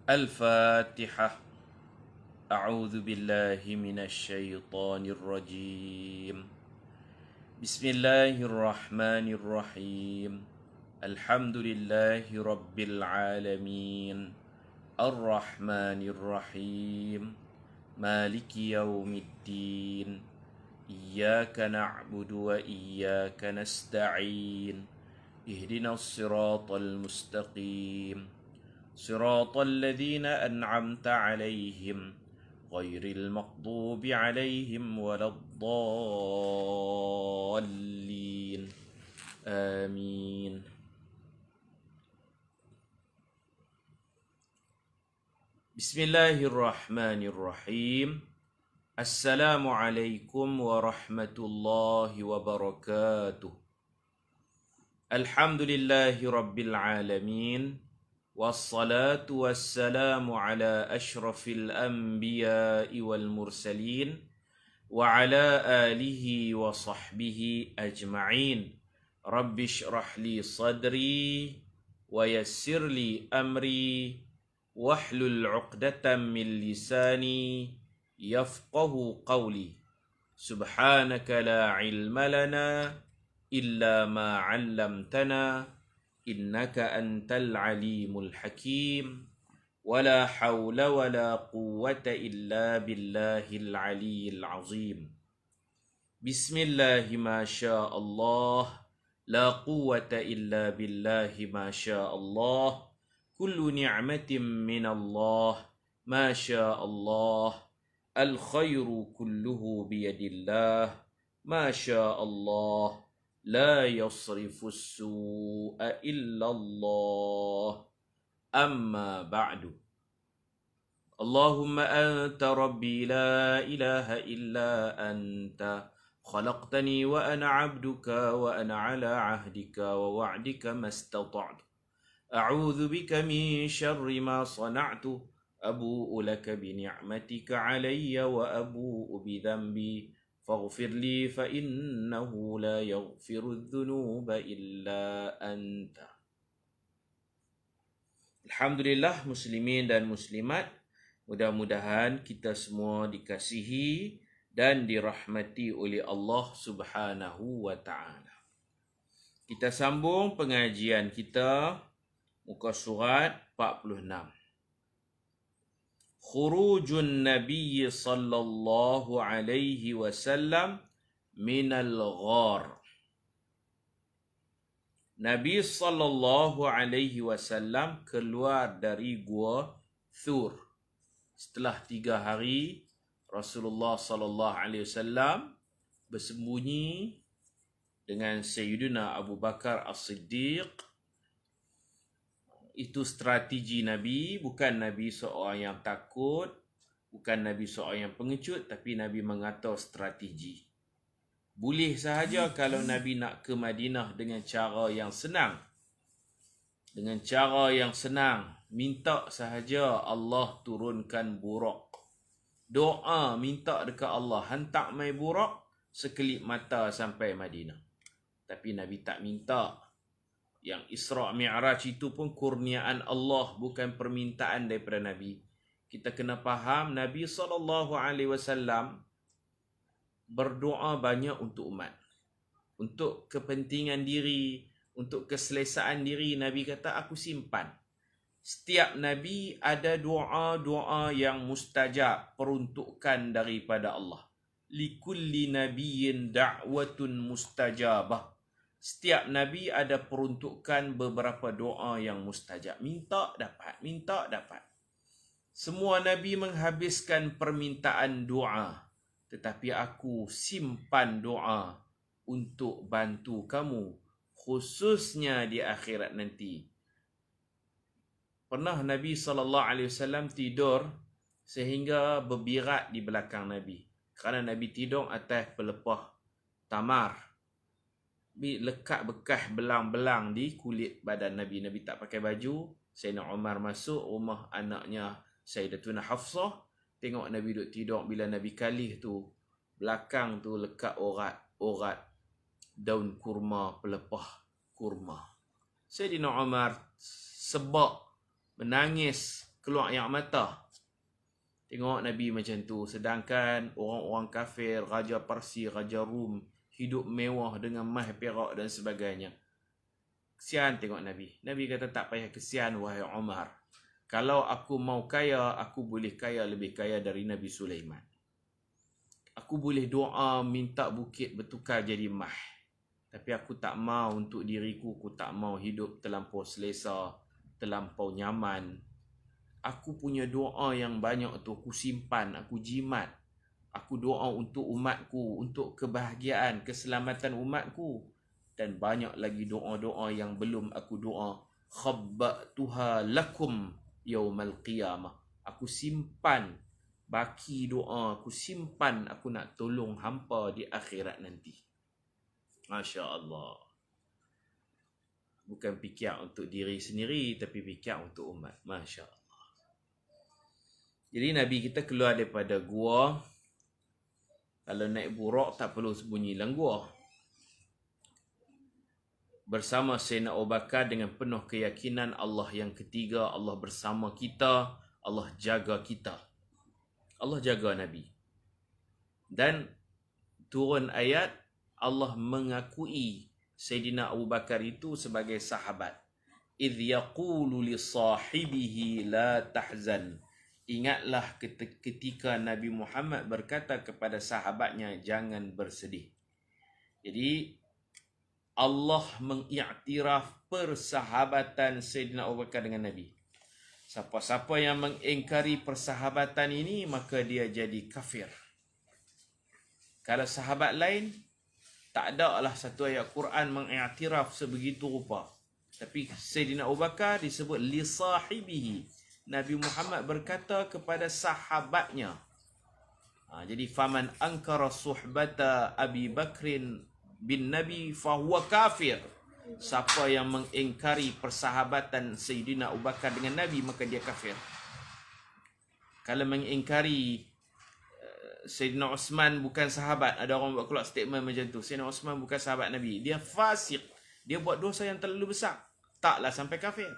الفاتحة. أعوذ بالله من الشيطان الرجيم. بسم الله الرحمن الرحيم. الحمد لله رب العالمين الرحمن الرحيم مالك يوم الدين إياك نعبد وإياك نستعين اهدنا الصراط المستقيم صراط الذين أنعمت عليهم غير المغضوب عليهم ولا الضالين آمين. بسم الله الرحمن الرحيم. السلام عليكم ورحمة الله وبركاته. الحمد لله رب العالمين والصلاة والسلام على أشرف الأنبياء والمرسلين وعلى آله وصحبه أجمعين. رب اشرح لي صدري ويسر لي أمري واحلل عقدة من لساني يفقه قولي. سبحانك لا علم لنا إلا ما علمتنا إنك أنت العليم الحكيم ولا حول ولا قوة إلا بالله العلي العظيم. بسم الله ما شاء الله لا قوة إلا بالله ما شاء الله. كل نعمة من الله ما شاء الله. الخير كله بيد الله ما شاء الله. لا يصرف السوء إلا الله. أما بعد. اللهم أنت ربي لا إله إلا أنت خلقتني وأنا عبدك وأنا على عهدك ووعدك ما استطعت. أعوذ بك من شر ما صنعت. أبوء لك بنعمتك علي وأبوء بذنبي فاغفر لي فإنه لا يغفر الذنوب إلا أنت. Alhamdulillah muslimin dan muslimat, mudah-mudahan kita semua dikasihi dan dirahmati oleh Allah Subhanahu wa taala. Kita sambung pengajian kita muka surat 46. Khurujun Nabi sallallahu alaihi wasallam minal ghar. Nabi sallallahu alaihi wasallam keluar dari gua Thur. Setelah 3 hari Rasulullah sallallahu alaihi wasallam bersembunyi dengan Sayyidina Abu Bakar As-Siddiq. Itu strategi Nabi, bukan Nabi seorang yang takut, bukan Nabi seorang yang pengecut, tapi Nabi mengatur strategi. Boleh sahaja kalau Nabi nak ke Madinah dengan cara yang senang. Dengan cara yang senang, minta sahaja Allah turunkan burak. Doa minta dekat Allah, hantar mai burak sekelip mata sampai Madinah. Tapi Nabi tak minta. Yang Isra' Mi'raj itu pun kurniaan Allah, bukan permintaan daripada Nabi. Kita kena faham Nabi SAW berdoa banyak untuk umat. Untuk kepentingan diri, untuk keselesaan diri, Nabi kata aku simpan. Setiap Nabi ada doa-doa yang mustajab, peruntukan daripada Allah. Likulli nabiyyin da'watun mustajabah. Setiap Nabi ada peruntukan beberapa doa yang mustajab. Minta dapat, minta dapat. Semua Nabi menghabiskan permintaan doa. Tetapi aku simpan doa untuk bantu kamu. Khususnya di akhirat nanti. Pernah Nabi SAW tidur sehingga berbirat di belakang Nabi. Kerana Nabi tidur atas pelepah tamar. Lekat bekas belang-belang di kulit badan Nabi. Nabi tak pakai baju. Sayyidina Umar masuk rumah anaknya Sayyidatuna Hafsah. Tengok Nabi duduk tidur. Bila Nabi kalih tu, belakang tu lekat orat daun kurma, pelepah kurma. Sayyidina Umar sebab menangis keluar air mata. Tengok Nabi macam tu. Sedangkan orang-orang kafir, Raja Parsi, Raja Rum, hidup mewah dengan mah perak dan sebagainya. Kesian tengok Nabi. Nabi kata tak payah kesian wahai Umar. Kalau aku mau kaya, aku boleh kaya lebih kaya dari Nabi Sulaiman. Aku boleh doa minta bukit bertukar jadi mah. Tapi aku tak mau untuk diriku, aku tak mau hidup terlampau selesa, terlampau nyaman. Aku punya doa yang banyak tu aku simpan, aku jimat. Aku doa untuk umatku, untuk kebahagiaan, keselamatan umatku. Dan banyak lagi doa-doa yang belum aku doa. Khabba'tuha lakum yawmal qiyamah. Aku simpan baki doa, aku simpan, aku nak tolong hampa di akhirat nanti. Masya Allah. Bukan fikir untuk diri sendiri, tapi fikir untuk umat. Masya Allah. Jadi Nabi kita keluar daripada gua. Kalau naik burak tak perlu sembunyi dalam gua. Bersama Sayyidina Abu Bakar dengan penuh keyakinan Allah yang ketiga, Allah bersama kita, Allah jaga kita. Allah jaga Nabi. Dan turun ayat, Allah mengakui Sayyidina Abu Bakar itu sebagai sahabat. Idh yaqulu li sahibihi la tahzan. Ingatlah ketika Nabi Muhammad berkata kepada sahabatnya, jangan bersedih. Jadi Allah mengiktiraf persahabatan Sayyidina Abu Bakar dengan Nabi. Siapa-siapa yang mengingkari persahabatan ini, maka dia jadi kafir. Kalau sahabat lain, tak ada lah satu ayat Quran mengiktiraf sebegitu rupa. Tapi Sayyidina Abu Bakar disebut li sahibihi. Nabi Muhammad berkata kepada sahabatnya. Jadi faman ankara suhbata Abi Bakrin bin Nabi fahuwa kafir. Siapa yang mengingkari persahabatan Sayyidina Abu Bakar dengan Nabi, maka dia kafir. Kalau mengingkari Sayyidina Osman bukan sahabat, ada orang buat keluar statement macam tu, Sayyidina Osman bukan sahabat Nabi, dia fasik, dia buat dosa yang terlalu besar, taklah sampai kafir.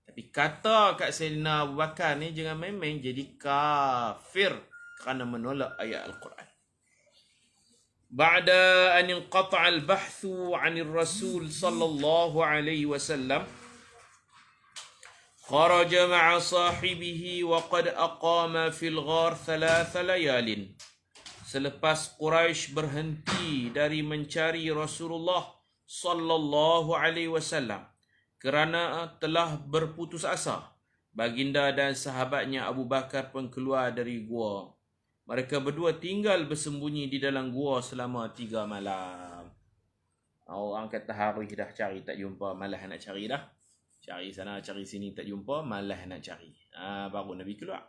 Tapi kata kat Sayyidina Abu Bakar ni jangan main-main, jadi kafir kerana menolak ayat Al-Quran. Ba'da an inqata'a al-bahthu 'anil Rasul sallallahu alaihi wasallam, kharaja ma'a sahibihi wa qad aqama fil ghar 3 layalin. Selepas Quraisy berhenti dari mencari Rasulullah sallallahu alaihi wasallam kerana telah berputus asa, baginda dan sahabatnya Abu Bakar pun keluar dari gua. Mereka berdua tinggal bersembunyi di dalam gua selama 3 malam. Orang kata hari dah cari tak jumpa, malah nak cari dah. Cari sana, cari sini tak jumpa, malah nak cari. Baru Nabi keluar.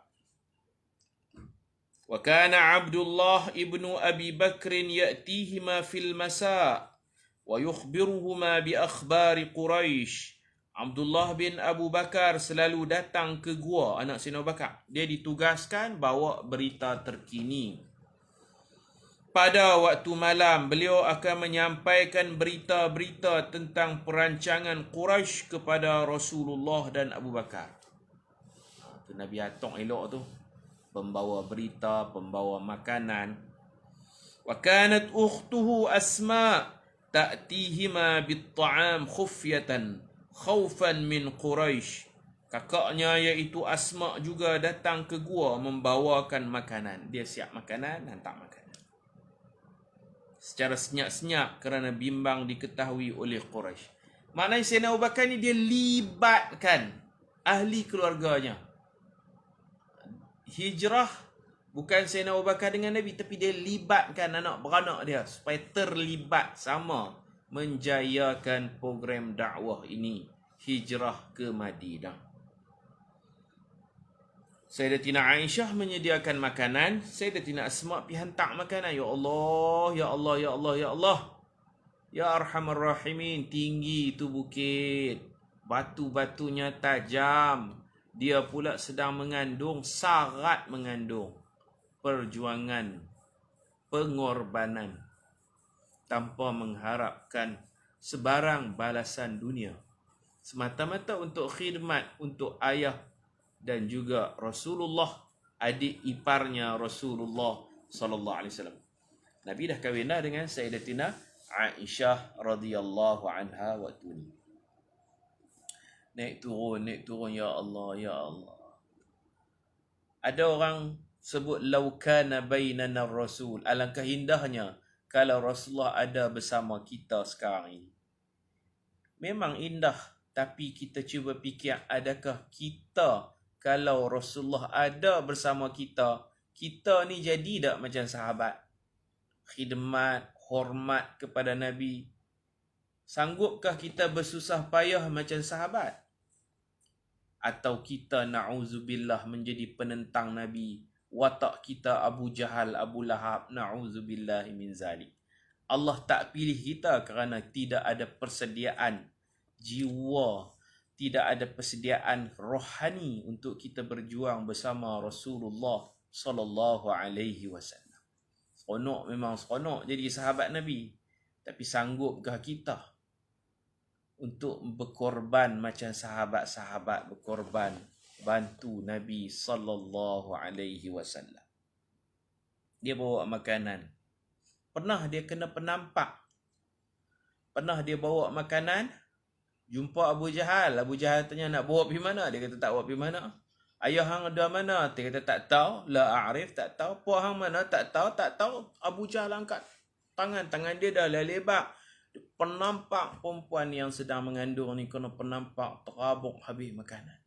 Wa kana Abdullah ibnu Abi Bakr ya'tihima fil masa' wa yukhbiruhuma bi akhbari Quraisy. Abdullah bin Abu Bakar selalu datang ke gua anak Sayyidina Abu Bakar. Dia ditugaskan bawa berita terkini. Pada waktu malam, beliau akan menyampaikan berita-berita tentang perancangan Quraisy kepada Rasulullah dan Abu Bakar. Tu Nabi Atok elok tu. Pembawa berita, pembawa makanan. Wa kanat ukhtuhu Asma ta'tihima bit-ta'am khufyatan khaufan min Quraisy. Kakaknya iaitu Asma juga datang ke gua membawakan makanan. Dia siap makanan, hantar makanan. Secara senyap-senyap kerana bimbang diketahui oleh Quraisy. Maknanya Sayyidina Abu Bakar ni dia libatkan ahli keluarganya. Hijrah bukan Sayyidina Abu Bakar dengan Nabi, tapi dia libatkan anak beranak dia supaya terlibat sama menjayakan program dakwah ini, hijrah ke Madinah. Sayyidatina Aisyah menyediakan makanan, Sayyidatina Asma pergi hantar makanan. Ya Allah, ya Allah, ya Allah, ya Allah. Ya Arhamar Rahimin, tinggi tu bukit, batu-batunya tajam. Dia pula sedang mengandung, syarat mengandung. Perjuangan, pengorbanan, tanpa mengharapkan sebarang balasan dunia. Semata-mata untuk khidmat, untuk ayah, dan juga Rasulullah, adik iparnya Rasulullah sallallahu alaihi wasallam. Nabi dah kahwin dah dengan Sayyidatina Aisyah radhiyallahu anha waktu ni. Naik turun ya Allah ya Allah. Ada orang sebut laukana bainana rasul, alangkah indahnya kalau Rasulullah ada bersama kita sekarang ini. Memang indah, tapi kita cuba fikir, adakah kita kalau Rasulullah ada bersama kita, kita ni jadi tak macam sahabat? Khidmat, hormat kepada Nabi. Sanggupkah kita bersusah payah macam sahabat? Atau kita na'udzubillah menjadi penentang Nabi? Watak kita Abu Jahal, Abu Lahab, na'udzubillah min zalik. Allah tak pilih kita kerana tidak ada persediaan jiwa, tidak ada persediaan rohani untuk kita berjuang bersama Rasulullah sallallahu alaihi wasallam. Seronok, memang seronok jadi sahabat Nabi. Tapi sanggupkah kita untuk berkorban macam sahabat-sahabat berkorban bantu Nabi sallallahu alaihi wasallam? Dia bawa makanan. Pernah dia kena penampak. Pernah dia bawa makanan, jumpa Abu Jahal. Abu Jahal tanya nak bawa pergi mana? Dia kata tak bawa pergi mana. Ayah hang ada mana? Dia kata tak tahu. La a'rif, tak tahu. Puak hang mana? Tak tahu, tak tahu. Abu Jahal angkat tangan dia dah lebak. Penampak perempuan yang sedang mengandung ni kena penampak terabuk habis makanan.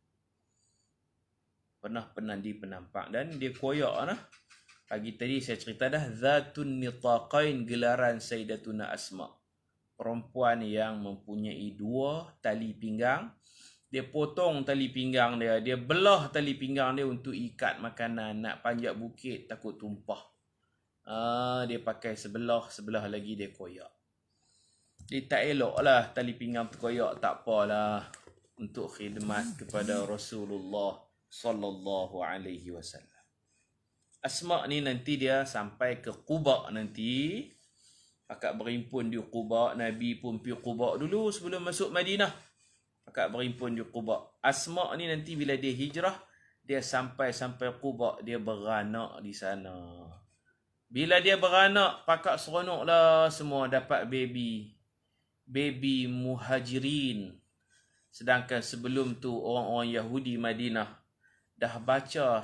Pernah dipenampak dan dia koyak lah. Pagi tadi saya cerita dah, Zatun Nitaqain, gelaran Sayyidatuna Asma. Perempuan yang mempunyai 2 tali pinggang. Dia potong tali pinggang dia. Dia belah tali pinggang dia untuk ikat makanan. Nak panjat bukit takut tumpah. Dia pakai sebelah lagi dia koyak. Dia tak elok lah tali pinggang terkoyak, tak apalah. Untuk khidmat kepada Rasulullah sallallahu alaihi wasallam. Asma ni nanti dia sampai ke Quba nanti. Akak berimpun di Quba. Nabi pun pergi Quba dulu sebelum masuk Madinah. Akak berimpun di Quba. Asma ni nanti bila dia hijrah, dia sampai Quba, dia beranak di sana. Bila dia beranak, pakak seronok lah semua dapat baby. Baby muhajirin. Sedangkan sebelum tu orang-orang Yahudi Madinah dah baca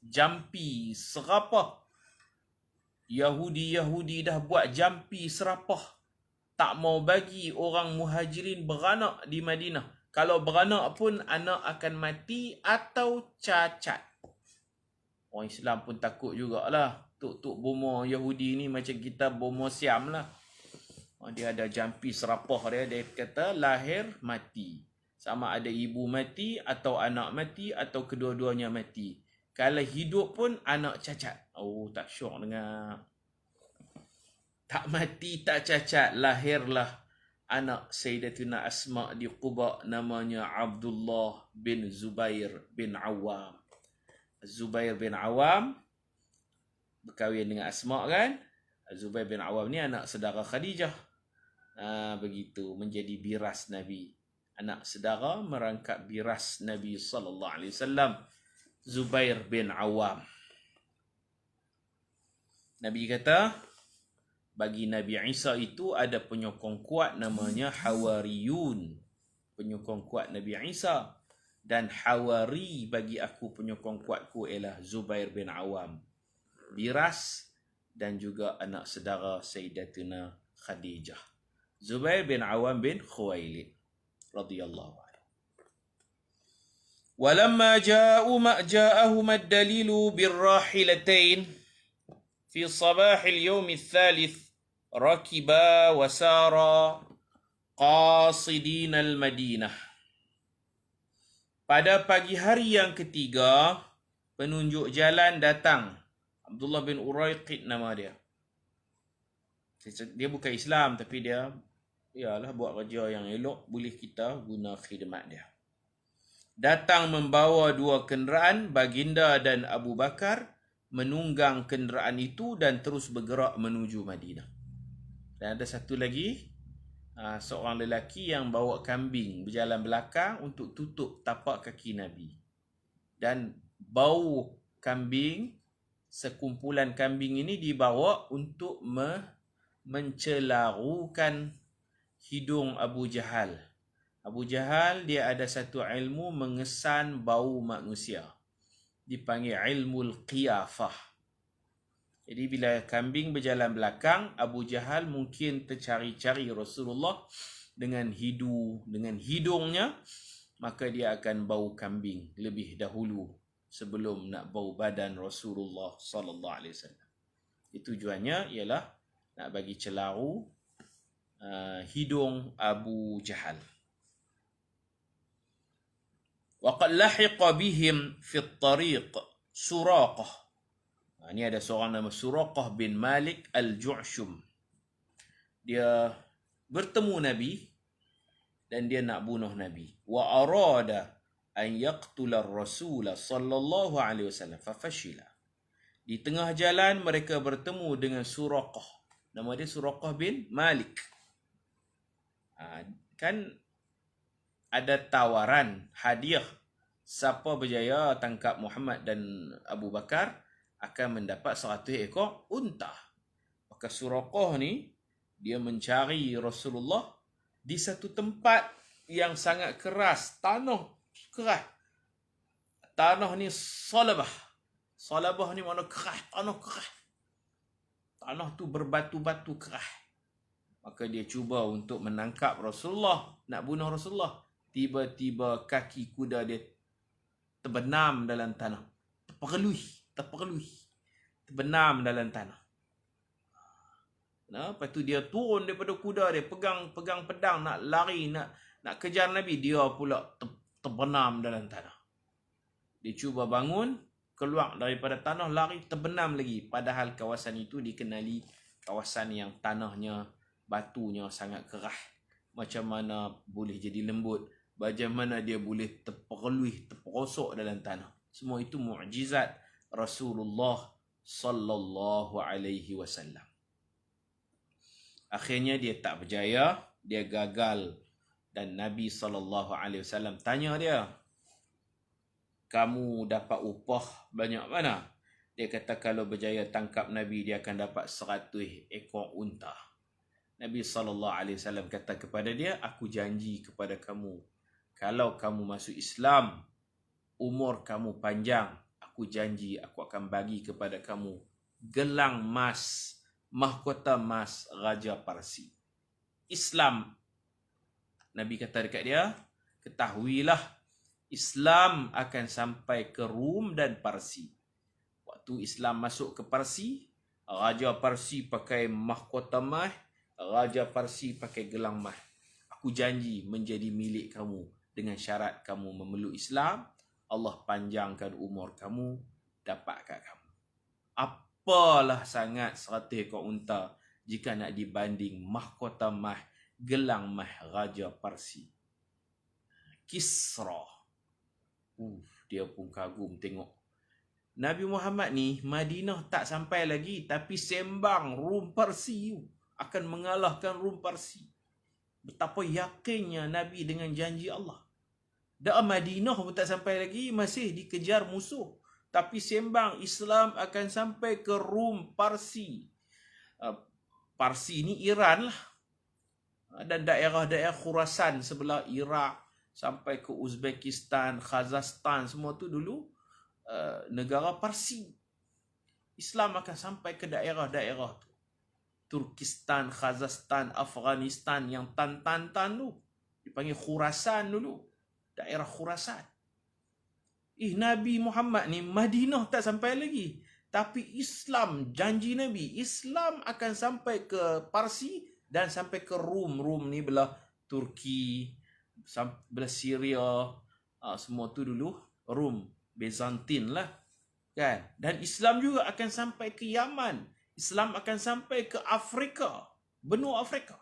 jampi serapah. Yahudi dah buat jampi serapah. Tak mau bagi orang muhajirin beranak di Madinah. Kalau beranak pun anak akan mati atau cacat. Orang Islam pun takut jugalah. Tuk bomo Yahudi ni macam kita bomo Siam lah. Dia ada jampi serapah dia. Dia kata lahir mati. Sama ada ibu mati atau anak mati atau kedua-duanya mati. Kalau hidup pun anak cacat. Oh, tak syok dengar. Tak mati, tak cacat. Lahirlah anak Sayyidatuna Asma di Quba. Namanya Abdullah bin Zubair bin Awam. Zubair bin Awam berkahwin dengan Asma kan. Zubair bin Awam ni anak saudara Khadijah. Begitu menjadi biras Nabi. Anak saudara merangkap biras Nabi sallallahu alaihi wasallam. Zubair bin Awam. Nabi kata, bagi Nabi Isa itu ada penyokong kuat namanya Hawariyun. Penyokong kuat Nabi Isa. Dan Hawari bagi aku penyokong kuatku ialah Zubair bin Awam. Biras dan juga anak saudara Sayyidatuna Khadijah. Zubair bin Awam bin Khuwailid radhiyallahu anhu. Walamma ja'ahum ad-dalilu birrahilatain fi sabah al-yawm al-thalith rakiba wa sara qasidin al-Madinah. Pada pagi hari yang ketiga, penunjuk jalan datang. Abdullah bin Uraiqid nama dia. Dia bukan Islam tapi dia buat kerja yang elok, boleh kita guna khidmat dia. Datang membawa 2 kenderaan, baginda dan Abu Bakar menunggang kenderaan itu dan terus bergerak menuju Madinah. Dan ada satu lagi, seorang lelaki yang bawa kambing berjalan belakang untuk tutup tapak kaki Nabi. Dan bau kambing, sekumpulan kambing ini dibawa untuk mencelarukan hidung Abu Jahal. Abu Jahal dia ada satu ilmu mengesan bau manusia. Dipanggil ilmu qiyafah. Jadi bila kambing berjalan belakang, Abu Jahal mungkin tercari-cari Rasulullah dengan hidungnya, maka dia akan bau kambing lebih dahulu sebelum nak bau badan Rasulullah sallallahu alaihi wasallam. Tujuannya ialah nak bagi celaru hidung Abu Jahal. Wa qad lahiqa bihim fi at-tariq Suraqah. Ini ada seorang nama Suraqah bin Malik al-Ju'shum. Dia bertemu Nabi dan dia nak bunuh Nabi. Wa arada an yaqtula ar-rasul sallallahu alaihi wasallam fa fashila. Di tengah jalan mereka bertemu dengan Suraqah. Nama dia Suraqah bin Malik. Kan ada tawaran hadiah, siapa berjaya tangkap Muhammad dan Abu Bakar akan mendapat 100 ekor unta. Maka Suraqah ni dia mencari Rasulullah di satu tempat yang sangat keras, tanah keras. Tanah ni salabah. Salabah ni makna keras, tanah keras. Tanah tu berbatu-batu keras. Maka dia cuba untuk menangkap Rasulullah, nak bunuh Rasulullah. Tiba-tiba kaki kuda dia terbenam dalam tanah. Terperluih. Terbenam dalam tanah. Lepas tu dia turun daripada kuda dia, pegang pedang nak lari, nak kejar Nabi. Dia pula terbenam dalam tanah. Dia cuba bangun, keluar daripada tanah, lari, terbenam lagi. Padahal kawasan itu dikenali kawasan yang tanahnya, batunya sangat keras. Macam mana boleh jadi lembut, bagaimana dia boleh terperosok dalam tanah. Semua itu mukjizat Rasulullah sallallahu alaihi wasallam. Akhirnya dia tak berjaya, dia gagal, dan Nabi sallallahu alaihi wasallam tanya dia, kamu dapat upah banyak mana? Dia kata kalau berjaya tangkap Nabi, dia akan dapat 100 ekor unta. Nabi SAW kata kepada dia, aku janji kepada kamu, kalau kamu masuk Islam, umur kamu panjang, aku janji aku akan bagi kepada kamu gelang emas, mahkota emas Raja Parsi. Islam, Nabi kata dekat dia, ketahuilah Islam akan sampai ke Rum dan Parsi. Waktu Islam masuk ke Parsi, Raja Parsi pakai mahkota emas, Raja Parsi pakai gelang emas. Aku janji menjadi milik kamu dengan syarat kamu memeluk Islam, Allah panjangkan umur kamu, dapat kat kamu. Apalah sangat 100 ekor unta jika nak dibanding mahkota emas, gelang emas Raja Parsi. Kisra. Dia pun kagum tengok. Nabi Muhammad ni Madinah tak sampai lagi, tapi sembang Rum Parsi akan mengalahkan Rum Parsi. Betapa yakinnya Nabi dengan janji Allah. Dah Madinah pun tak sampai lagi, masih dikejar musuh. Tapi sembang Islam akan sampai ke Rum Parsi. Parsi ni Iran lah. Dan daerah-daerah Khurasan sebelah Iraq, sampai ke Uzbekistan, Kazakhstan, semua tu dulu negara Parsi. Islam akan sampai ke daerah-daerah tu. Turkistan, Kazakhstan, Afghanistan yang tan tu. Dipanggil Khurasan dulu. Daerah Khurasan. Nabi Muhammad ni Madinah tak sampai lagi. Tapi Islam, janji Nabi, Islam akan sampai ke Parsi dan sampai ke Rum. Rum ni belah Turki, belah Syria, semua tu dulu Rum, Byzantine lah. Kan? Dan Islam juga akan sampai ke Yaman. Islam akan sampai ke Afrika, benua Afrika.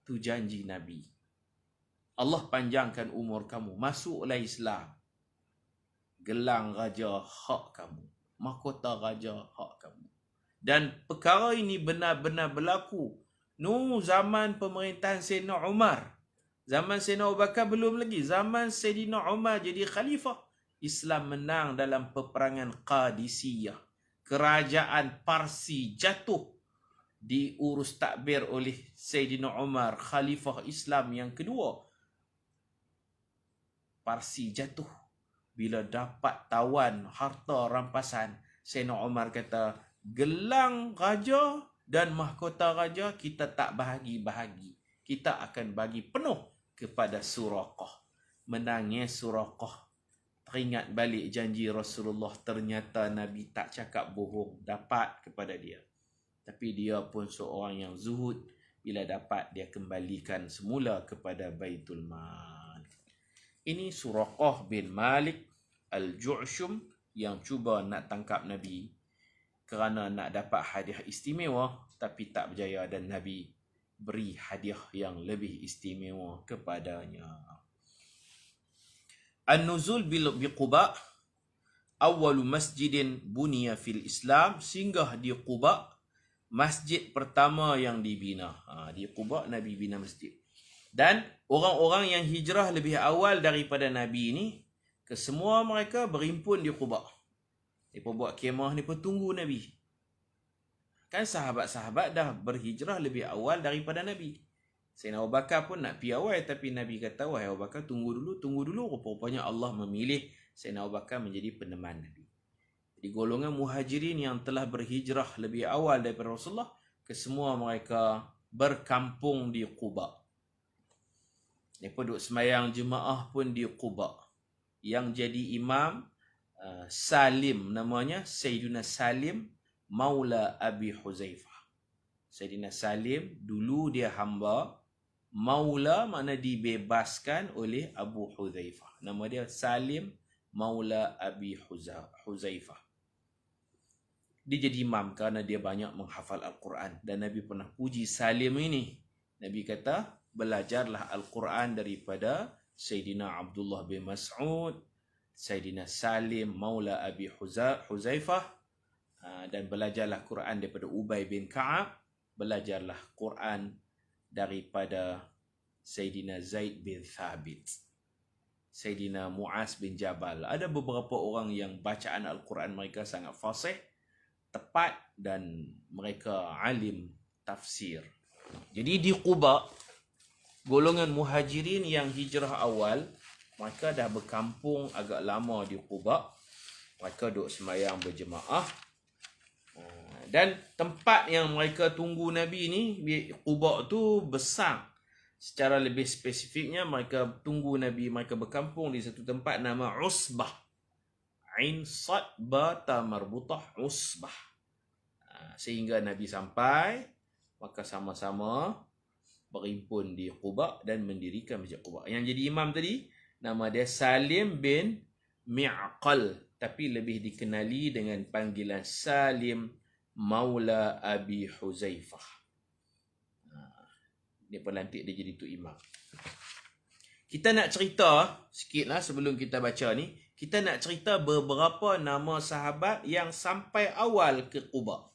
Tu janji Nabi. Allah panjangkan umur kamu, masuklah Islam. Gelang raja hak kamu, mahkota raja hak kamu. Dan perkara ini benar-benar berlaku. Zaman pemerintahan Sayyidina Umar. Zaman Sayyidina Abu Bakar belum lagi. Zaman Sayyidina Umar jadi khalifah. Islam menang dalam peperangan Qadisiyah. Kerajaan Parsi jatuh diurus takbir oleh Sayyidina Umar, Khalifah Islam yang kedua. Parsi jatuh bila dapat tawan harta rampasan. Sayyidina Umar kata, gelang raja dan mahkota raja kita tak bahagi-bahagi. Kita akan bagi penuh kepada Suraqah. Menangnya Suraqah. Teringat balik janji Rasulullah, ternyata Nabi tak cakap bohong, dapat kepada dia. Tapi dia pun seorang yang zuhud, bila dapat dia kembalikan semula kepada Baitul Mal. Ini Suraqah bin Malik Al-Ju'shum yang cuba nak tangkap Nabi kerana nak dapat hadiah istimewa, tapi tak berjaya dan Nabi beri hadiah yang lebih istimewa kepadanya. An-nuzul bi Quba, awwalu masjidin buniya fil Islam, singgah di Quba, masjid pertama yang dibina. Di Quba Nabi bina masjid. Dan orang-orang yang hijrah lebih awal daripada Nabi ni, kesemua mereka berimpun di Quba. Mereka buat kemah ni pun tunggu Nabi. Kan sahabat-sahabat dah berhijrah lebih awal daripada Nabi. Sayyidina Abu Bakar pun nak pergi awal, tapi Nabi kata, wahai Abu Bakar, tunggu dulu. Rupa-rupanya Allah memilih Sayyidina Abu Bakar menjadi peneman Nabi. Jadi golongan muhajirin yang telah berhijrah lebih awal daripada Rasulullah, kesemua mereka berkampung di Quba. Mereka duduk semayang jemaah pun di Quba. Yang jadi imam Salim, namanya Sayyidina Salim Maula Abi Huzaifah. Sayyidina Salim dulu dia hamba, Maula makna dibebaskan oleh Abu Huzaifah. Nama dia Salim Maula Abi Huzaifah. Dia jadi imam kerana dia banyak menghafal Al-Quran. Dan Nabi pernah puji Salim ini. Nabi kata, belajarlah Al-Quran daripada Sayyidina Abdullah bin Mas'ud, Sayyidina Salim Maula Abi Huzaifah, dan belajarlah Quran daripada Ubay bin Ka'ab, belajarlah Quran daripada Sayyidina Zaid bin Thabit, Sayyidina Mu'az bin Jabal. Ada beberapa orang yang bacaan Al-Quran mereka sangat fasih, tepat, dan mereka alim tafsir. Jadi di Quba, golongan muhajirin yang hijrah awal, mereka dah berkampung agak lama di Quba. Mereka duduk sembahyang berjemaah. Dan tempat yang mereka tunggu Nabi ni, Quba tu besar. Secara lebih spesifiknya, mereka tunggu Nabi, mereka berkampung di satu tempat nama Usbah. Ain Sad Ba Ta Marbutah, Usbah. Sehingga Nabi sampai, maka sama-sama berimpun di Quba dan mendirikan Masjid Quba. Yang jadi imam tadi, nama dia Salim bin Mi'qal, tapi lebih dikenali dengan panggilan Salim Maula Abi Huzaifah. Dia pun nanti dia jadi tu imam. Kita nak cerita sikit lah sebelum kita baca ni. Kita nak cerita beberapa nama sahabat yang sampai awal ke Quba.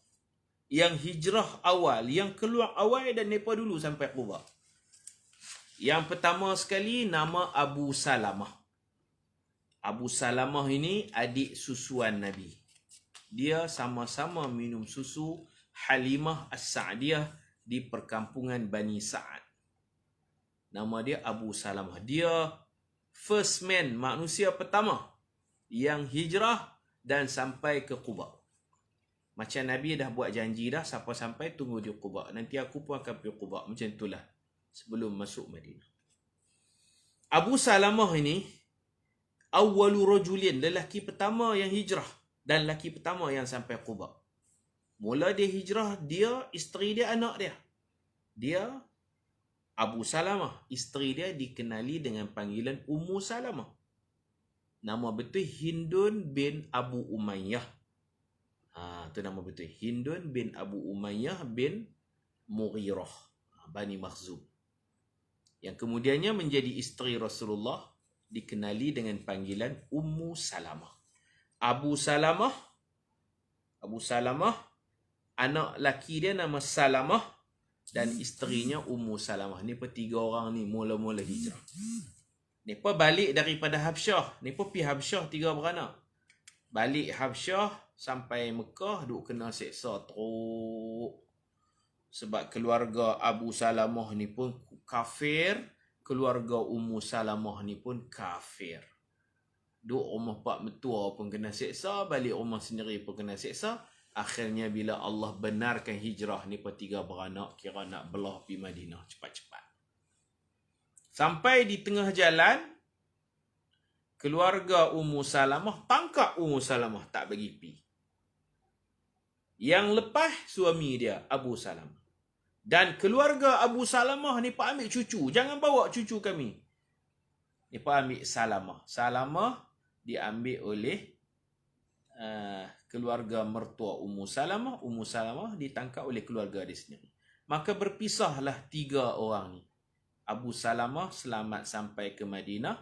Yang hijrah awal, yang keluar awal dan mereka dulu sampai Quba. Yang pertama sekali nama Abu Salamah. Abu Salamah ini adik susuan Nabi. Dia sama-sama minum susu Halimah As-Sa'diyah di perkampungan Bani Sa'ad. Nama dia Abu Salamah. Dia first man, manusia pertama yang hijrah dan sampai ke Quba. Macam Nabi dah buat janji dah, siapa sampai tunggu di Quba. Nanti aku pun akan pergi Quba. Macam itulah sebelum masuk Madinah. Abu Salamah ini awwalu rajulin, lelaki pertama yang hijrah dan lelaki pertama yang sampai Quba. Mula dia hijrah, dia, isteri dia, anak dia. Dia Abu Salamah. Isteri dia dikenali dengan panggilan Ummu Salamah. Nama betul Hindun bin Abu Umayyah. Itu nama betul. Hindun bin Abu Umayyah bin Mughirah, Bani Makhzum. Yang kemudiannya menjadi isteri Rasulullah, dikenali dengan panggilan Ummu Salamah. Abu Salamah, anak laki dia nama Salamah dan isterinya Ummu Salamah. Ni tiga orang ni mula-mula hijrah. Mereka balik daripada Habsyah. Mereka pergi Habsyah 3 beranak. Balik Habsyah sampai Mekah duk kena seksa teruk. Sebab keluarga Abu Salamah ni pun kafir, keluarga Ummu Salamah ni pun kafir. Duk rumah pak mertua pun kena seksa, balik rumah sendiri pun kena seksa. Akhirnya bila Allah benarkan hijrah ni pun 3 beranak, kira nak belah pergi Madinah cepat-cepat. Sampai di tengah jalan, keluarga Ummu Salamah tangkap Ummu Salamah, tak bagi pi. Yang lepas suami dia Abu Salamah. Dan keluarga Abu Salamah ni pak ambil cucu, jangan bawa cucu kami. Ni pak ambil Salamah. Salamah diambil oleh keluarga mertua Ummu Salamah. Ummu Salamah ditangkap oleh keluarga dia sendiri. Maka berpisahlah 3 orang ni. Abu Salamah selamat sampai ke Madinah.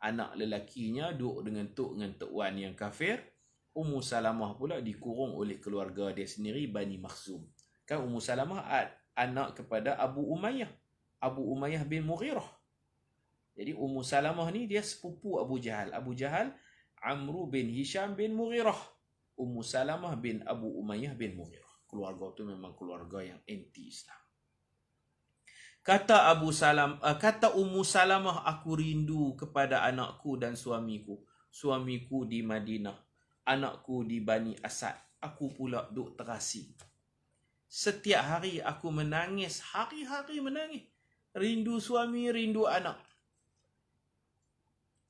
Anak lelakinya duduk dengan Tok Wan yang kafir. Ummu Salamah pula dikurung oleh keluarga dia sendiri, Bani Makhzum. Kan Ummu Salamah anak kepada Abu Umayyah. Abu Umayyah bin Mughirah. Jadi Ummu Salamah ni dia sepupu Abu Jahal. Abu Jahal Amru bin Hisham bin Mughirah. Ummu Salamah bin Abu Umayyah bin Mughirah. Keluarga tu memang keluarga yang anti-Islam. Kata Ummu Salamah, aku rindu kepada anakku dan suamiku. Suamiku di Madinah, anakku di Bani Asad. Aku pula duk terasi. Setiap hari aku menangis, hari-hari menangis. Rindu suami, rindu anak.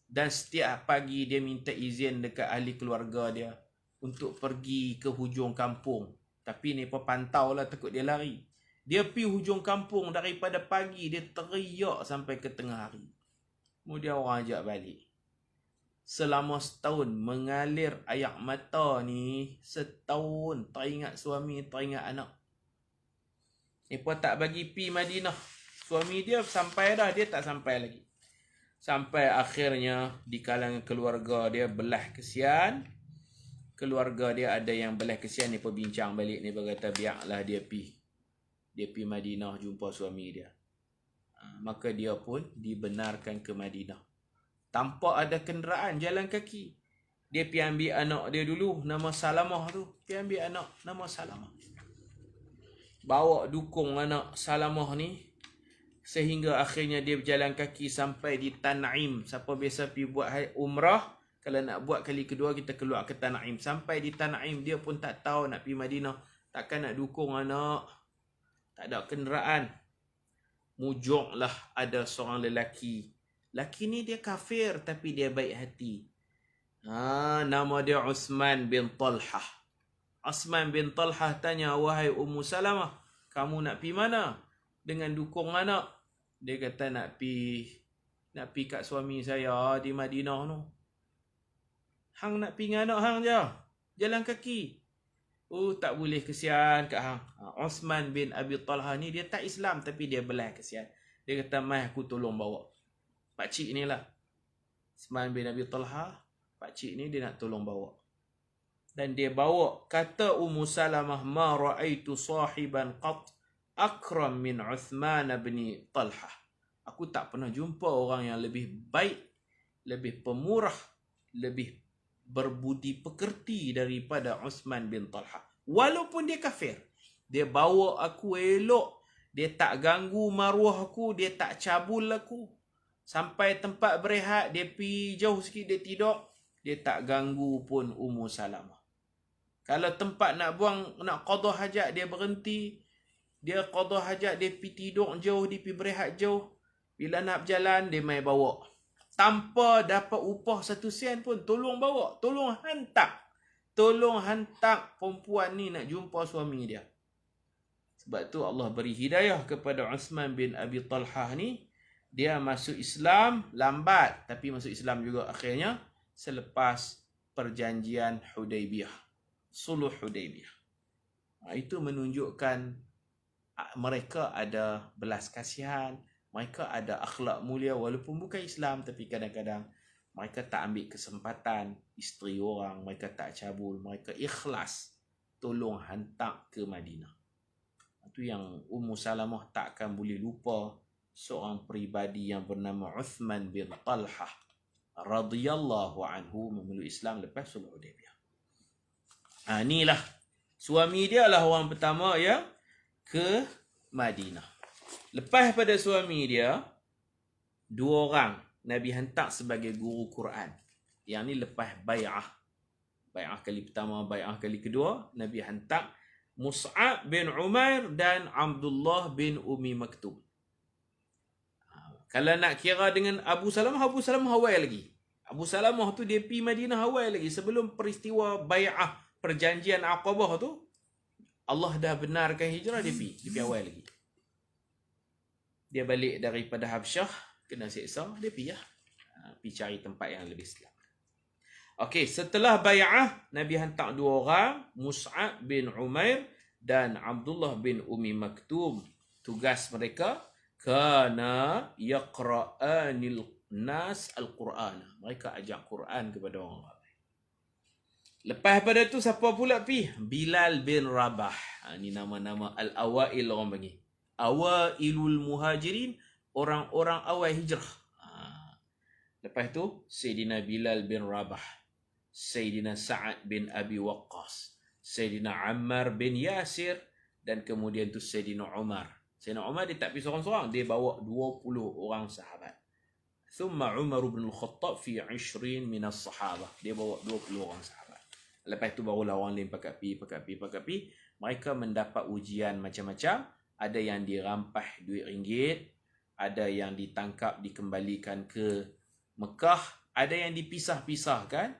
Dan setiap pagi dia minta izin dekat ahli keluarga dia untuk pergi ke hujung kampung. Tapi ni pantau lah, takut dia lari. Dia pergi hujung kampung daripada pagi, dia teriak sampai ke tengah hari. Kemudian orang ajak balik. Selama setahun mengalir air mata ni, setahun teringat suami, teringat anak. Mereka tak bagi pi Madinah. Suami dia sampai dah, dia tak sampai lagi. Sampai akhirnya di kalangan keluarga dia belah kesian. Keluarga dia ada yang belah kesian, ni perbincang balik, ni berkata biarlah dia pi. Dia pergi Madinah jumpa suami dia. Maka dia pun dibenarkan ke Madinah. Tanpa ada kenderaan, jalan kaki. Dia pergi ambil anak dia dulu, nama Salamah tu. Pergi ambil anak, nama Salamah. Bawa dukung anak Salamah ni. Sehingga akhirnya dia berjalan kaki sampai di Tan'im. Siapa biasa pergi buat umrah, kalau nak buat kali kedua, kita keluar ke Tan'im. Sampai di Tan'im, dia pun tak tahu nak pergi Madinah. Takkan nak dukung anak. Tak ada kenderaan. Mujuklah ada seorang lelaki. Lelaki ni dia kafir tapi dia baik hati. Nama dia Uthman bin Talhah. Uthman bin Talhah tanya, wahai Ummu Salamah, kamu nak pergi mana? Dengan dukung anak. Dia kata nak pergi kat suami saya di Madinah tu. Hang nak pergi dengan anak hang je. Jalan kaki. Tak boleh, kesian kat hang. Uthman bin Abi Talha ni dia tak Islam tapi dia belah kesian. Dia kata, mai aku tolong bawa. Pakcik ni lah. Uthman bin Abi Talha, pakcik ni dia nak tolong bawa. Dan dia bawa. Kata Ummu Salamah, ma ra'aitu sahiban qat akram min Uthman bin Talha. Aku tak pernah jumpa orang yang lebih baik, lebih pemurah, lebih berbudi pekerti daripada Uthman bin Talha. Walaupun dia kafir, dia bawa aku elok, dia tak ganggu maruah aku, dia tak cabul aku. Sampai tempat berehat, dia pergi jauh sikit, dia tidur, dia tak ganggu pun Ummu Salamah. Kalau tempat nak buang, nak qada hajat, dia berhenti. Dia qada hajat, dia pergi tidur jauh, dia pergi berehat jauh. Bila nak berjalan, dia mai bawa. Tanpa dapat upah 1 sen pun, tolong bawa, tolong hantar. Tolong hantar perempuan ni nak jumpa suami dia. Sebab tu Allah beri hidayah kepada Uthman bin Abi Talhah ni. Dia masuk Islam lambat, tapi masuk Islam juga akhirnya selepas perjanjian Hudaybiyah. Suluh Hudaybiyah. Itu menunjukkan mereka ada belas kasihan. Mereka ada akhlak mulia walaupun bukan Islam, tapi kadang-kadang mereka tak ambil kesempatan isteri orang, mereka tak cabul, mereka ikhlas tolong hantar ke Madinah. Itu yang Ummu Salamah tak akan boleh lupa seorang peribadi yang bernama Uthman bin Talhah radhiyallahu anhu memeluk Islam lepas sulh Hudaybiyah. Inilah suami dia lah orang pertama yang ke Madinah. Lepas pada suami dia, 2 orang Nabi hantar sebagai guru Quran. Yang ni lepas bai'ah. Bai'ah kali pertama, bai'ah kali kedua, Nabi hantar Mus'ab bin Umair dan Abdullah bin Umi Maktum. Kalau nak kira dengan Abu Salamah awal lagi. Abu Salamah tu dia pergi Madinah awal lagi. Sebelum peristiwa bai'ah, perjanjian Aqabah tu, Allah dah benarkan hijrah, dia pergi awal lagi. Dia balik daripada Habsyah, kena seksa, dia pergi lah. Pergi cari tempat yang lebih selamat. Okey, setelah bai'ah, Nabi hantar 2 orang, Mus'ab bin Umair dan Abdullah bin Umi Maktum. Tugas mereka, kana yaqra'anil nas al-Quran. Mereka ajak Quran kepada orang ramai. Lepas pada tu, siapa pula pergi? Bilal bin Rabah. Ini nama-nama al-awail orang panggil. Awailul muhajirin, orang-orang awal hijrah. Lepas tu, Sayyidina Bilal bin Rabah, Sayyidina Sa'ad bin Abi Waqqas, Sayyidina Ammar bin Yasir, dan kemudian tu Sayyidina Umar. Sayyidina Umar dia tak pergi seorang-seorang, dia bawa 20 orang sahabat. Thumma Umar bin Al-Khattab fi 20 minas sahabah. Dia bawa 20 orang sahabat. Lepas tu barulah orang lain pakat pi. Mereka mendapat ujian macam-macam. Ada yang dirampas duit ringgit, ada yang ditangkap dikembalikan ke Mekah, ada yang dipisah-pisahkan.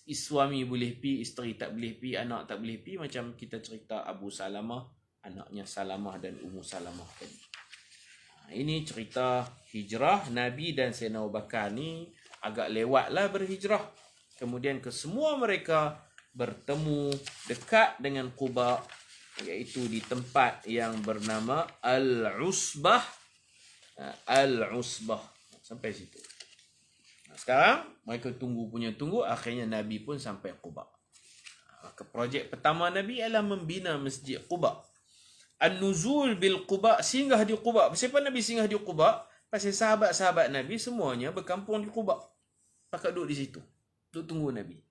Suami boleh pi, isteri tak boleh pi, anak tak boleh pi, macam kita cerita Abu Salamah, anaknya Salamah dan Ummu Salamah tadi. Ini cerita hijrah Nabi dan Sayyidina Abu Bakar ni agak lewatlah berhijrah. Kemudian kesemua mereka bertemu dekat dengan Quba, iaitu di tempat yang bernama Al-Usbah. Al-Usbah. Sampai situ. Sekarang mereka tunggu, akhirnya Nabi pun sampai Quba. Maka projek pertama Nabi ialah membina Masjid Quba. An-nuzul bil Quba, singgah di Quba. Kenapa Nabi singgah di Quba? Pasal sahabat-sahabat Nabi semuanya berkampung di Quba. Pakat duduk di situ. Duduk tunggu Nabi.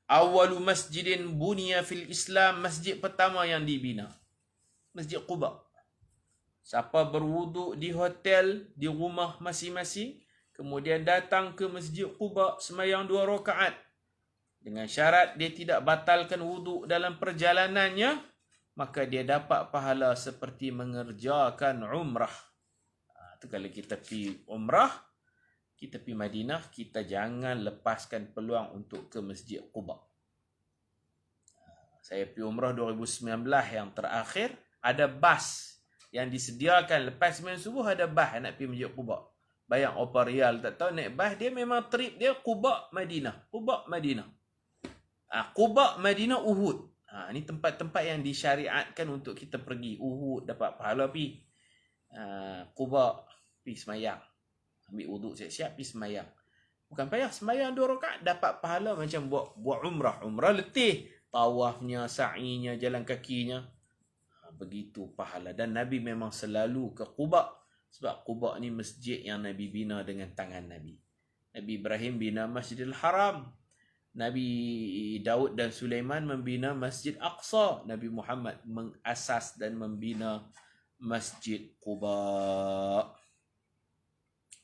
Awalu masjidin buniya fil Islam, masjid pertama yang dibina, Masjid Quba. Siapa berwuduk di hotel, di rumah masing-masing, kemudian datang ke Masjid Quba, sembahyang 2 rakaat. Dengan syarat dia tidak batalkan wuduk dalam perjalanannya, maka dia dapat pahala seperti mengerjakan umrah. Itu kalau kita pergi umrah, kita pergi Madinah, kita jangan lepaskan peluang untuk ke Masjid Quba. Saya pergi umrah 2019 yang terakhir, ada bas yang disediakan lepas sembahyang subuh, ada bas nak pergi Masjid Quba. Bayang berapa rial tak tahu naik bas, dia memang trip dia Quba Madinah. Quba Madinah. Quba Madinah Uhud. Ini tempat-tempat yang disyariatkan untuk kita pergi. Uhud dapat pahala pergi. Quba pergi semayang. Ambil wuduk siap-siap, pergi semayang. Bukan payah, semayang 2 rakaat dapat pahala macam buat umrah. Umrah letih. Tawafnya, sa'inya, jalan kakinya. Begitu pahala. Dan Nabi memang selalu ke Quba. Sebab Quba ni masjid yang Nabi bina dengan tangan Nabi. Nabi Ibrahim bina Masjidil Haram. Nabi Daud dan Sulaiman membina Masjid Aqsa. Nabi Muhammad mengasas dan membina Masjid Quba.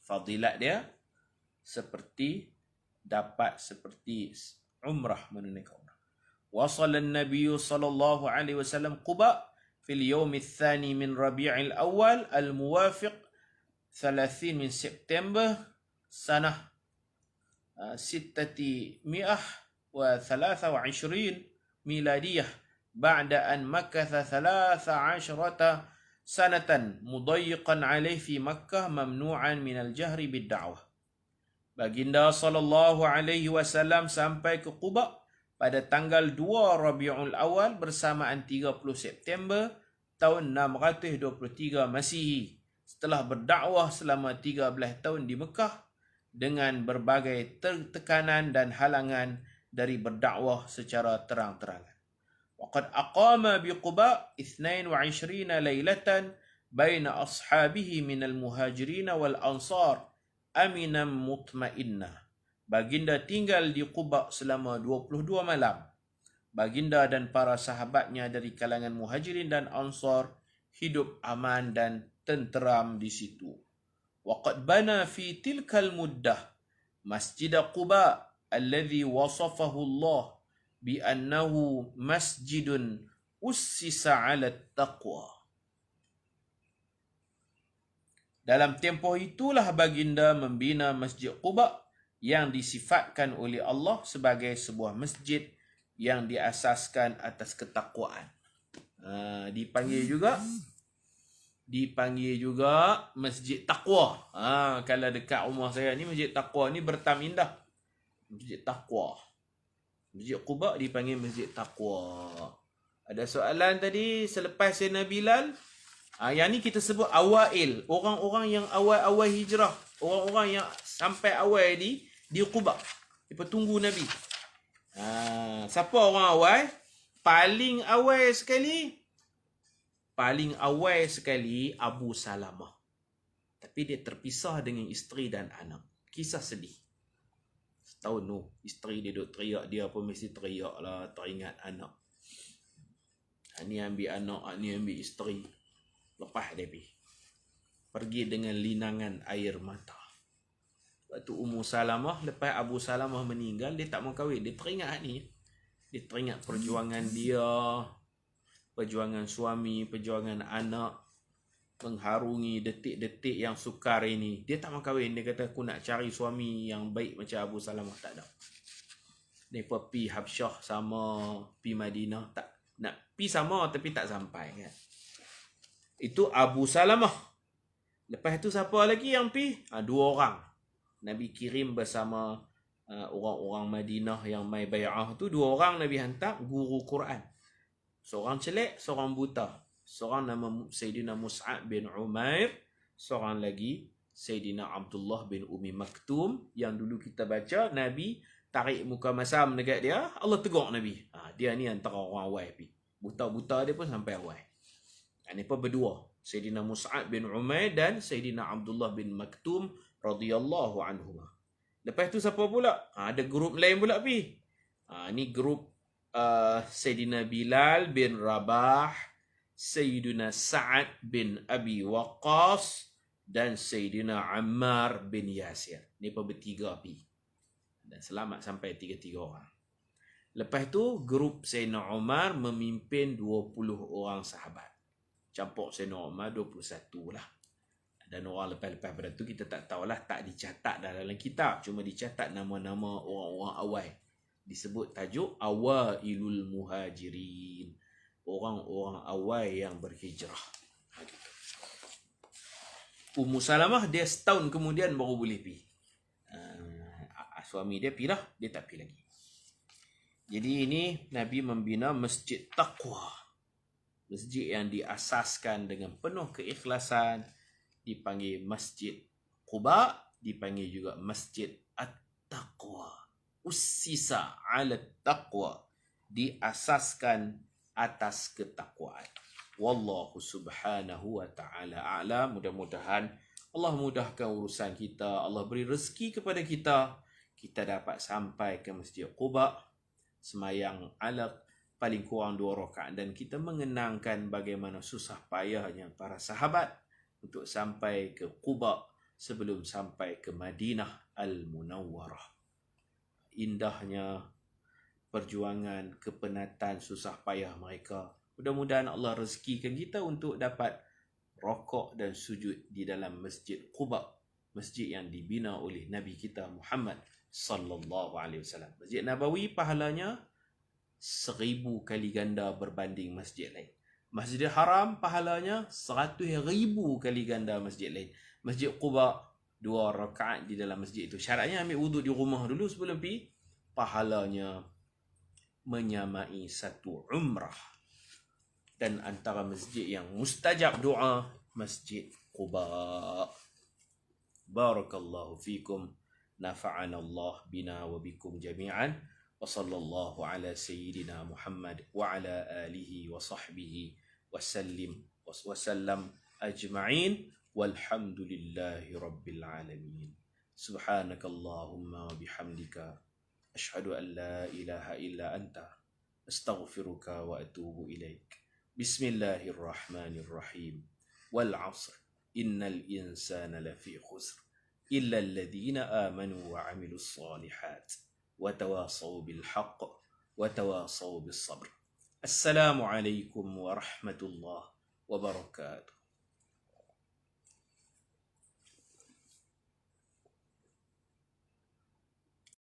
Fadilat dia dapat seperti umrah, menunaikan umrah. Wasala an-nabiy sallallahu alaihi wasallam Quba fil yawm ats-tsani min Rabi'il Awal al-muwafiq 30 min September sanah 623 miladiyah ba'da an makatha 13 sanatan mudayyiqan alaih fi Makkah mamnu'an minal jahri bid-da'wah. Baginda sallallahu alaihi wasallam sampai ke Quba pada tanggal 2 Rabiul Awal bersamaan 30 September tahun 623 Masihi, setelah berdakwah selama 13 tahun di Mekah dengan berbagai tekanan dan halangan dari berdakwah secara terang-terangan. وقد أقام بقباء 22 ليلة baina ashabihi minal muhajirin wal ansar aminan mutmainnah. Baginda tinggal di Quba selama 22 malam. Baginda dan para sahabatnya dari kalangan muhajirin dan ansar hidup aman dan tenteram di situ. Waqad bana fi tilkal muddah Masjid Quba alladhi wasafahu Allah bi annahu masjidun ussisa 'ala taqwa. Dalam tempoh itulah baginda membina Masjid Quba yang disifatkan oleh Allah sebagai sebuah masjid yang diasaskan atas ketakwaan. Dipanggil juga Masjid Taqwa. Kalau dekat rumah saya ni Masjid Taqwa ni bertam indah. Masjid Taqwa. Masjid Quba dipanggil Masjid Taqwa. Ada soalan tadi selepas Sayyidina Bilal. Yang ni kita sebut awail. Orang-orang yang awal-awal hijrah. Orang-orang yang sampai awal di Quba. Mereka tunggu Nabi. Siapa orang awal? Paling awal sekali Abu Salamah. Tapi dia terpisah dengan isteri dan anak. Kisah sedih. Setahun tu isteri dia duk teriak, dia pun mesti teriak lah, teringat anak. Ni ambil anak, ni ambil isteri. Lepas dia pergi dengan linangan air mata. Waktu Ummu Salamah, lepas Abu Salamah meninggal, dia tak mau kahwin. Dia teringat ni. Dia teringat perjuangan dia, perjuangan suami, perjuangan anak, mengharungi detik-detik yang sukar ini. Dia tak mau kahwin. Dia kata, aku nak cari suami yang baik macam Abu Salamah. Tak ada. Dia pergi Habsyah sama, pergi Madinah. Tak nak pergi sama tapi tak sampai kan. Itu Abu Salamah. Lepas tu siapa lagi yang pergi? 2 orang. Nabi kirim bersama orang-orang Madinah yang mai bai'ah tu. 2 orang Nabi hantar guru Quran. Seorang celek, seorang buta. Seorang nama Sayyidina Mus'ab bin Umair. Seorang lagi Sayyidina Abdullah bin Umi Maktum. Yang dulu kita baca, Nabi tarik muka masam dekat dia. Allah tegur Nabi. Dia ni antara orang awal pergi. Buta-buta dia pun sampai awal. Ini pun berdua. Sayyidina Mus'ab bin Umair dan Sayyidina Abdullah bin Maktum radhiyallahu anhuma. Lepas tu siapa pula? Ada grup lain pula pergi. Ni grup Sayyidina Bilal bin Rabah, Sayyidina Sa'ad bin Abi Waqqas dan Sayyidina Ammar bin Yasir. Ni pun bertiga pergi. Dan selamat sampai 3 orang. Lepas tu grup Sayyidina Umar memimpin 20 orang sahabat. Campur Sayyidina Umar 21 lah. Dan orang lepas-lepas pada tu kita tak tahulah, tak dicatat dalam kitab. Cuma dicatat nama-nama orang-orang awal. Disebut tajuk Awailul Muhajirin. Orang-orang awal yang berhijrah. Ummu Salamah dia setahun kemudian baru boleh pergi. Suami dia pergi lah, dia tak pergi lagi. Jadi ini Nabi membina Masjid Taqwa. Masjid yang diasaskan dengan penuh keikhlasan. Dipanggil Masjid Quba, dipanggil juga Masjid At-Taqwa. Ussisa 'ala taqwa, diasaskan atas ketakwaan. Wallahu subhanahu wa ta'ala a'lam. Mudah-mudahan Allah mudahkan urusan kita, Allah beri rezeki kepada kita, kita dapat sampai ke Masjid Quba, semayang alaq paling kurang 2 rakaat, dan kita mengenangkan bagaimana susah payahnya para sahabat untuk sampai ke Quba sebelum sampai ke Madinah Al-Munawwarah. Indahnya perjuangan, kepenatan, susah payah mereka. Mudah-mudahan Allah rezekikan kita untuk dapat rokok dan sujud di dalam Masjid Quba, masjid yang dibina oleh Nabi kita Muhammad sallallahu alaihi wasallam. Masjid Nabawi pahalanya 1000 kali ganda berbanding masjid lain. Masjidil Haram pahalanya 100,000 kali ganda masjid lain. Masjid Quba 2 rakaat di dalam masjid itu. Syaratnya ambil wuduk di rumah dulu sebelum pergi. Pahalanya menyamai 1 umrah. Dan antara masjid yang mustajab doa, Masjid Quba. Barakallahu fikum. Nafa'ana Allah bina wa bikum jami'an. Wa sallallahu ala sayyidina Muhammad wa ala alihi wa sahbihi wa sallam. أجمعين والحمد لله رب العالمين. سبحانك اللهم وبحمدك أشهد أن لا إله إلا أنت أستغفرك وأتوب إليك. بسم الله الرحمن الرحيم. والعصر إن الإنسان لفي خسر إلا الذين آمنوا وعملوا الصالحات وتواصوا بالحق وتواصوا بالصبر. السلام عليكم ورحمة الله وبركاته.